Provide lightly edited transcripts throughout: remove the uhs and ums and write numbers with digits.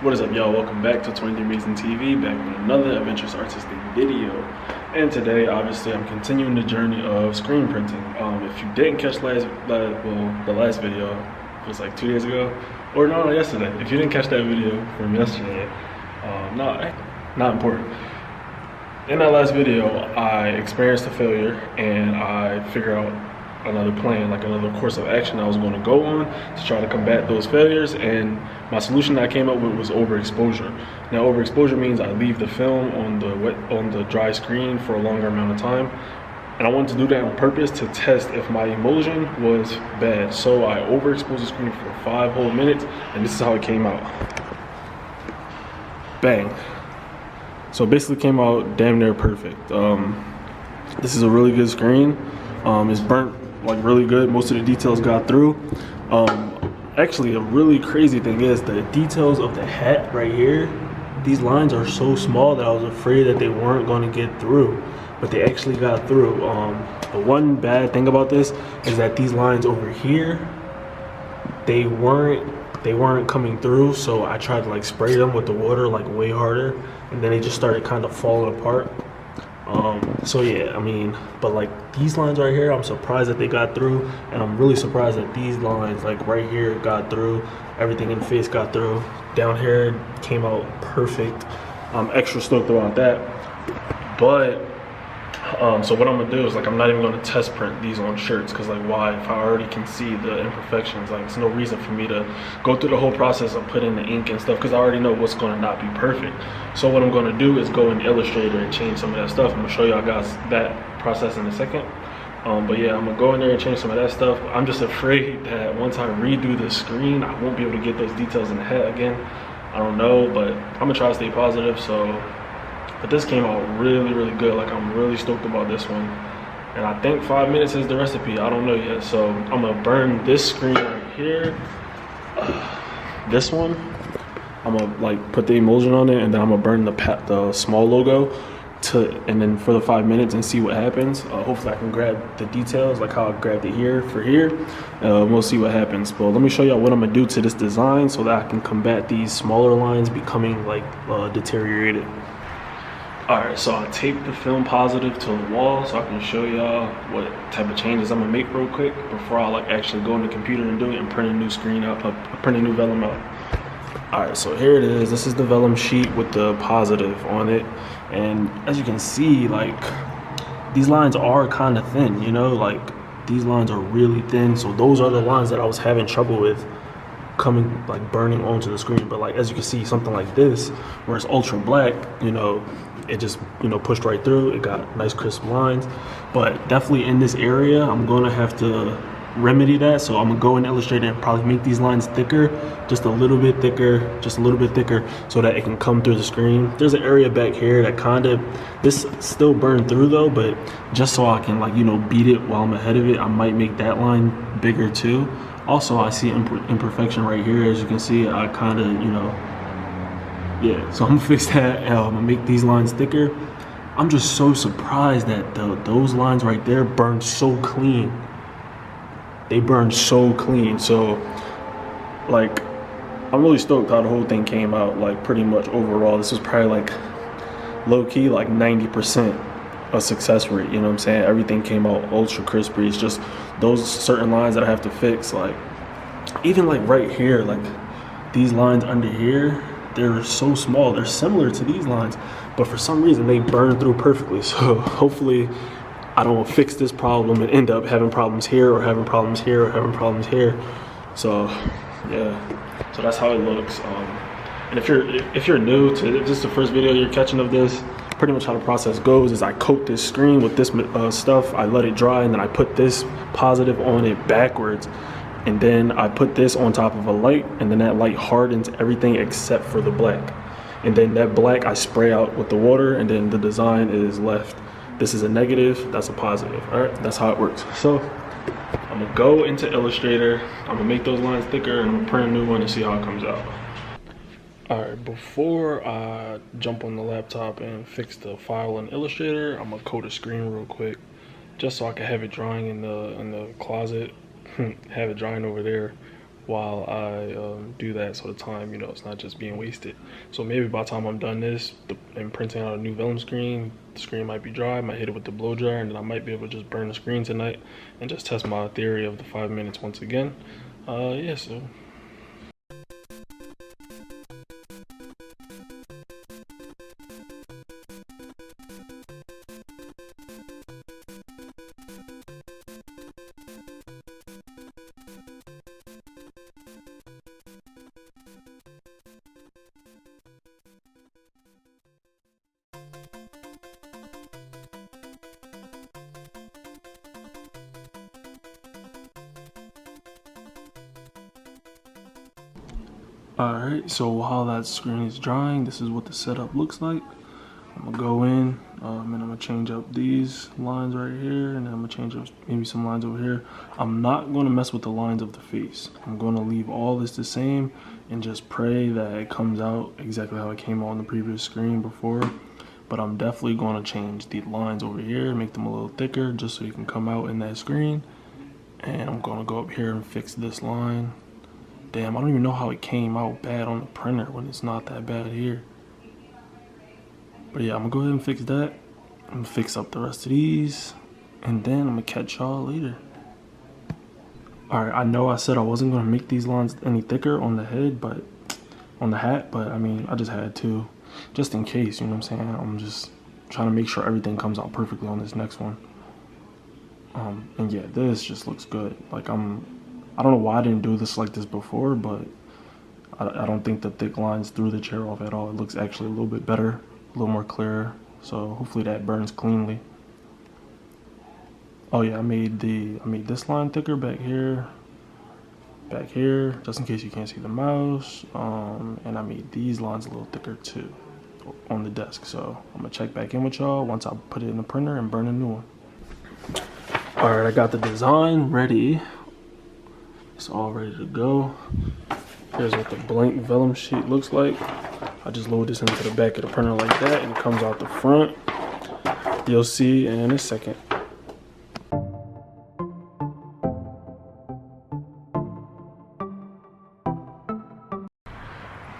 What is up, y'all? Welcome back to 23 Reasons TV, back with another adventurous artistic video. And today, obviously, I'm continuing the journey of screen printing. If you didn't catch the last video, it was like 2 days ago, or no, yesterday. If you didn't catch that video from yesterday, not important. In that last video, I experienced a failure, and I figured out another plan, like another course of action I was going to go on to try to combat those failures. And my solution that I came up with was overexposure. Now, overexposure means I leave the film on the dry screen for a longer amount of time, and I wanted to do that on purpose to test if my emulsion was bad. So I overexposed the screen for 5 whole minutes, and this is how it came out. Bang. So it basically came out damn near perfect. This is a really good screen. It's burnt like really good. Most of the details got through. Actually, a really crazy thing is the details of the hat right here. These lines are so small that I was afraid that they weren't going to get through, but they actually got through. The one bad thing about this is that these lines over here, they weren't coming through. So I tried to like spray them with the water like way harder, and then they just started kind of falling apart. So yeah, I mean, but like these lines right here, I'm surprised that they got through, and I'm really surprised that these lines like right here got through. Everything in the face got through. Down here came out perfect. I'm extra stoked about that. But so what I'm gonna do is like I'm not even gonna test print these on shirts, because like why? If I already can see the imperfections, like it's no reason for me to go through the whole process of putting the ink and stuff, because I already know what's gonna not be perfect. So what I'm gonna do is go in Illustrator and change some of that stuff. I'm gonna show y'all guys that process in a second. But yeah, I'm gonna go in there and change some of that stuff. I'm just afraid that once I redo the screen, I won't be able to get those details in the head again. I don't know, but I'm gonna try to stay positive. But this came out really good. Like I'm really stoked about this one, and I think 5 minutes is the recipe. I don't know yet. So I'm gonna burn this screen right here, this one. I'm gonna like put the emulsion on it, and then I'm gonna burn the small logo and then for the 5 minutes and see what happens. Hopefully I can grab the details like how I grabbed it here for here. We'll see what happens. But let me show y'all what I'm gonna do to this design so that I can combat these smaller lines becoming like deteriorated. Alright, so I taped the film positive to the wall so I can show y'all what type of changes I'm gonna make real quick before I like actually go on the computer and do it and print a new screen out, print a new vellum out. Alright, so here it is. This is the vellum sheet with the positive on it, and as you can see, like these lines are kind of thin, you know, like these lines are really thin. So those are the lines that I was having trouble with coming, like burning onto the screen. But like as you can see, something like this where it's ultra black, you know, it just, you know, pushed right through. It got nice crisp lines. But definitely in this area I'm gonna have to remedy that. So I'm gonna go in Illustrator and probably make these lines thicker, just a little bit thicker, so that it can come through the screen. There's an area back here that kind of, this still burned through though, but just so I can like, you know, beat it while I'm ahead of it, I might make that line bigger too. Also, I see imperfection right here. As you can see, I kind of, you know, yeah, so I'm gonna fix that. I'm gonna make these lines thicker. I'm just so surprised that those lines right there burned so clean. They burned so clean. So like I'm really stoked how the whole thing came out. Like pretty much overall, this was probably like low-key like 90% a success rate, you know what I'm saying? Everything came out ultra crispy. It's just those certain lines that I have to fix, like even like right here, like these lines under here, they're so small. They're similar to these lines, but for some reason they burn through perfectly. So hopefully I don't fix this problem and end up having problems here or having problems here or having problems here. So yeah, so that's how it looks. And if you're new to this, is the first video you're catching of this, pretty much how the process goes is I coat this screen with this stuff, I let it dry, and then I put this positive on it backwards, and then I put this on top of a light, and then that light hardens everything except for the black, and then that black I spray out with the water, and then the design is left. This is a negative, that's a positive. All right, that's how it works. So I'm gonna go into Illustrator, I'm gonna make those lines thicker, and I'm gonna print a new one and see how it comes out. Alright, before I jump on the laptop and fix the file in Illustrator, I'm gonna coat a screen real quick, just so I can have it drying in the closet, have it drying over there while I do that, so the time, it's not just being wasted. So maybe by the time I'm done this and printing out a new vellum screen, the screen might be dry. I might hit it with the blow dryer, and then I might be able to just burn the screen tonight and just test my theory of the 5 minutes once again. Yeah, so alright, so while that screen is drying, this is what the setup looks like. I'm gonna go in and I'm gonna change up these lines right here, and then I'm gonna change up maybe some lines over here. I'm not gonna mess with the lines of the face. I'm gonna leave all this the same and just pray that it comes out exactly how it came out on the previous screen before. But I'm definitely gonna change the lines over here, make them a little thicker just so you can come out in that screen. And I'm gonna go up here and fix this line. Damn, I don't even know how it came out bad on the printer when it's not that bad here. But yeah, I'm gonna go ahead and fix that. I'm gonna fix up the rest of these, and then I'm gonna catch y'all later. Alright, I know I said I wasn't gonna make these lines any thicker on the head, but on the hat, but I mean, I just had to, just in case, you know what I'm saying? I'm just trying to make sure everything comes out perfectly on this next one. And yeah, this just looks good. Like I don't know why I didn't do this like this before, but I don't think the thick lines threw the chair off at all. It looks actually a little bit better, a little more clear. So hopefully that burns cleanly. Oh yeah, I made this line thicker back here, just in case you can't see the mouse. And I made these lines a little thicker too on the desk. So I'm gonna check back in with y'all once I put it in the printer and burn a new one. All right, I got the design ready. It's all ready to go. Here's what the blank vellum sheet looks like. I just load this into the back of the printer like that, and it comes out the front. You'll see in a second.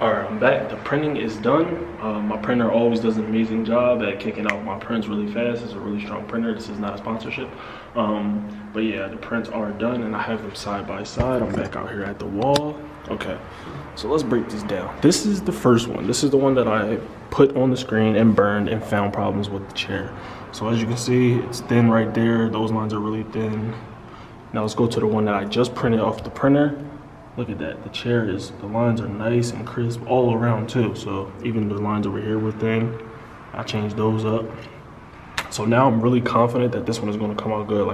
Alright, I'm back. The printing is done. My printer always does an amazing job at kicking out my prints really fast. It's a really strong printer. This is not a sponsorship. But yeah, the prints are done and I have them side by side. I'm back out here at the wall. Okay, so let's break this down. This is the first one. This is the one that I put on the screen and burned and found problems with the chair. So as you can see, it's thin right there. Those lines are really thin. Now let's go to the one that I just printed off the printer. Look at that, the lines are nice and crisp all around too. So even the lines over here were thin. I changed those up. So now I'm really confident that this one is gonna come out good.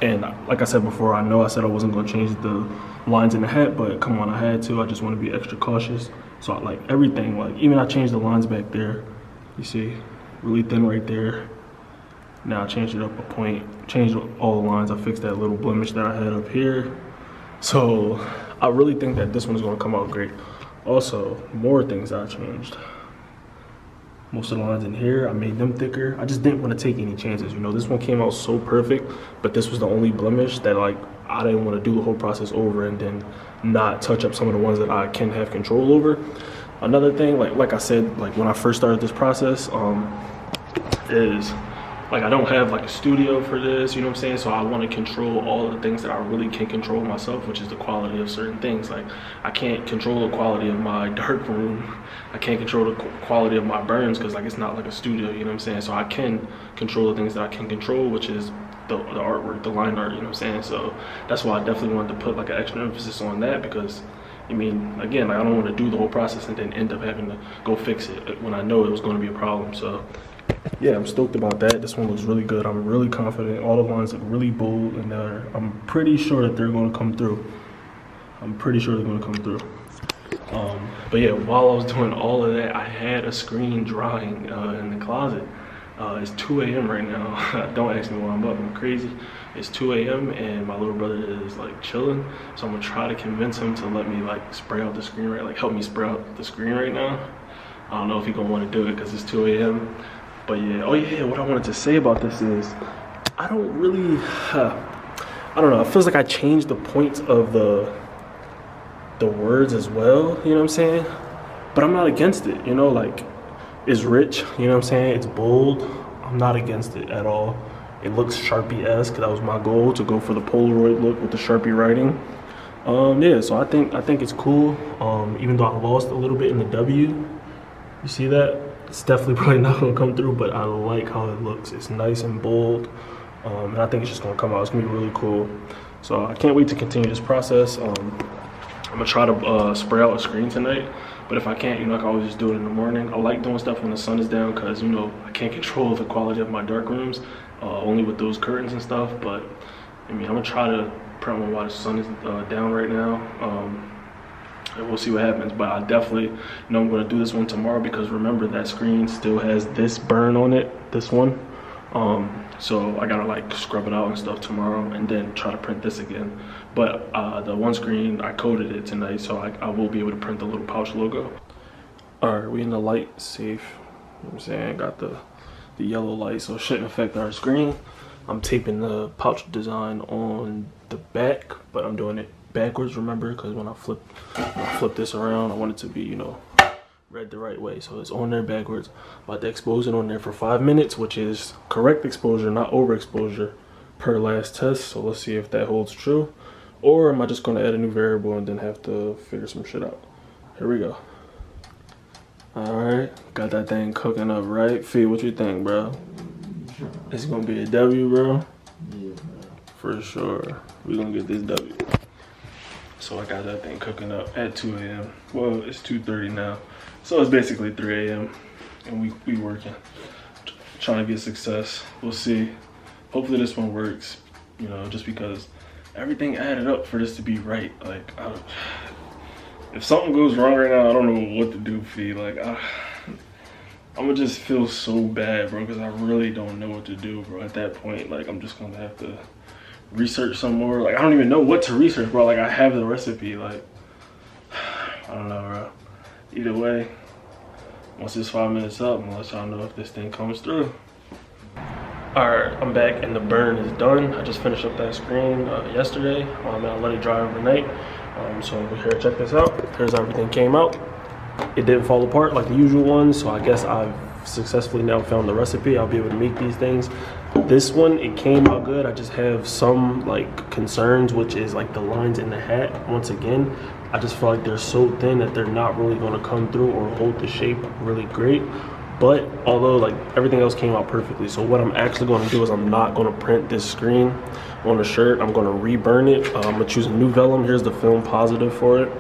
And like I said before, I know I said I wasn't gonna change the lines in the hat, but come on, I had to. I just wanna be extra cautious. So like everything, like even I changed the lines back there. You see, really thin right there. Now I changed it up a point, changed all the lines. I fixed that little blemish that I had up here. So I really think that this one's gonna come out great. Also, more things I changed. Most of the lines in here, I made them thicker. I just didn't want to take any chances. You know, this one came out so perfect, but this was the only blemish that like I didn't want to do the whole process over and then not touch up some of the ones that I can have control over. Another thing, like I said, like when I first started this process, is like I don't have like a studio for this, you know what I'm saying? So I want to control all of the things that I really can control myself, which is the quality of certain things. Like I can't control the quality of my dark room. I can't control the quality of my burns because like it's not like a studio, you know what I'm saying? So I can control the things that I can control, which is the artwork, the line art, you know what I'm saying? So that's why I definitely wanted to put like an extra emphasis on that, because I mean, again, like I don't want to do the whole process and then end up having to go fix it when I know it was going to be a problem. So yeah, I'm stoked about that. This one looks really good. I'm really confident. All the lines look really bold, and I'm pretty sure that they're going to come through. But yeah, while I was doing all of that, I had a screen drying in the closet. It's 2 a.m. right now. Don't ask me why I'm up. I'm crazy. It's 2 a.m. and my little brother is like chilling. So I'm gonna try to convince him to let me like spray out the screen, right? Like help me spray out the screen right now. I don't know if he's gonna want to do it because it's 2 a.m. But yeah, oh yeah, what I wanted to say about this is, I don't know, it feels like I changed the points of the the words as well, you know what I'm saying? But I'm not against it, you know, like, it's rich, you know what I'm saying? It's bold. I'm not against it at all. It looks Sharpie-esque. That was my goal, to go for the Polaroid look with the Sharpie writing. Yeah, so I think it's cool. Even though I lost a little bit in the W, you see that? It's definitely probably not gonna come through, but I like how it looks. It's nice and bold, and I think it's just gonna come out. It's gonna be really cool. So I can't wait to continue this process. I'm gonna try to spray out a screen tonight, but if I can't, you know, I can always just do it in the morning. I like doing stuff when the sun is down because, you know, I can't control the quality of my dark rooms, only with those curtains and stuff. But I mean, I'm gonna try to print one while the sun is down right now, and we'll see what happens. But I definitely know I'm gonna do this one tomorrow, because remember, that screen still has this burn on it, this one. So I gotta like scrub it out and stuff tomorrow, and then try to print this again. But the one screen, I coded it tonight, so I will be able to print the little pouch logo. All right, we in the light safe. You know what I'm saying? Got the yellow light, so it shouldn't affect our screen. I'm taping the pouch design on the back, but I'm doing it backwards, remember, because when I flip this around, I want it to be, you know, read the right way. So it's on there backwards. About to expose it on there for 5 minutes, which is correct exposure, not overexposure, per last test. So let's see if that holds true, or am I just going to add a new variable and then have to figure some shit out. Here we go. All right, got that thing cooking up, right? Fee, what you think, bro? It's gonna be a W, bro. Yeah, bro. For sure. We're gonna get this W. So I got that thing cooking up at 2 a.m. Well, it's 2:30 now. So it's basically 3 a.m. and we working. Trying to get success. We'll see. Hopefully this one works, you know, just because everything added up for this to be right. Like, if something goes wrong right now, I don't know what to do, Fee. Like, I'm gonna just feel so bad, bro, because I really don't know what to do, bro. At that point, like, I'm just gonna have to research some more. Like, I don't even know what to research, bro. Like, I have the recipe. Like, I don't know, bro. Either way, once this 5 minutes up, I'm gonna let y'all know if this thing comes through. All right, I'm back and the burn is done. I just finished up that screen yesterday. And I let it dry overnight. So here, check this out. Here's how everything came out. It didn't fall apart like the usual ones, so I guess I've successfully now found the recipe. I'll be able to make these things. This one, it came out good. I just have some like concerns, which is like the lines in the hat. Once again, I just feel like they're so thin that they're not really going to come through or hold the shape really great. But although like everything else came out perfectly, so what I'm actually going to do is I'm not going to print this screen on the shirt. I'm going to reburn it. I'm going to choose a new vellum. Here's the film positive for it.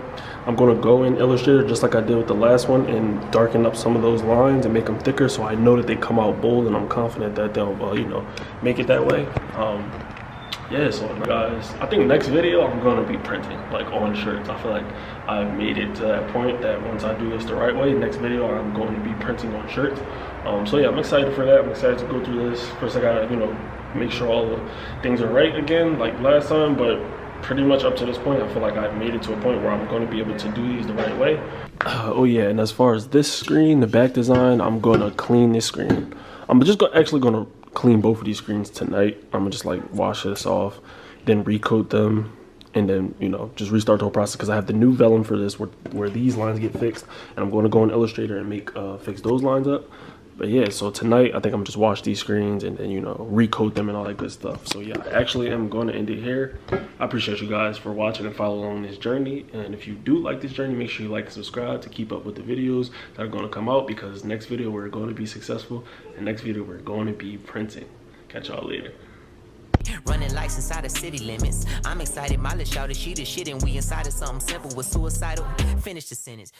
I'm going to go in Illustrator just like I did with the last one and darken up some of those lines and make them thicker, so I know that they come out bold, and I'm confident that they'll you know, make it that way. Yeah, so guys, I think next video I'm going to be printing like on shirts. I feel like I've made it to that point that once I do this the right way, next video I'm going to be printing on shirts. So yeah, I'm excited for that. I'm excited to go through this. First, I gotta, you know, make sure all the things are right again like last time, but pretty much up to this point, I feel like I've made it to a point where I'm going to be able to do these the right way. Oh yeah, and as far as this screen, the back design, I'm going to clean this screen. I'm just actually going to clean both of these screens tonight. I'm gonna just like wash this off, then recoat them, and then, you know, just restart the whole process, because I have the new vellum for this where these lines get fixed, and I'm going to go in Illustrator and make fix those lines up. But yeah, so tonight I think I'm gonna just wash these screens and then, you know, recoat them and all that good stuff. So yeah, I actually am going to end it here. I appreciate you guys for watching and following along this journey. And if you do like this journey, make sure you like and subscribe to keep up with the videos that are going to come out, because next video we're going to be successful, and next video we're going to be printing. Catch y'all later. Running lights inside of city limits. I'm excited, my little shouted, she the shit, and we inside of something simple with suicidal. Finish the sentence.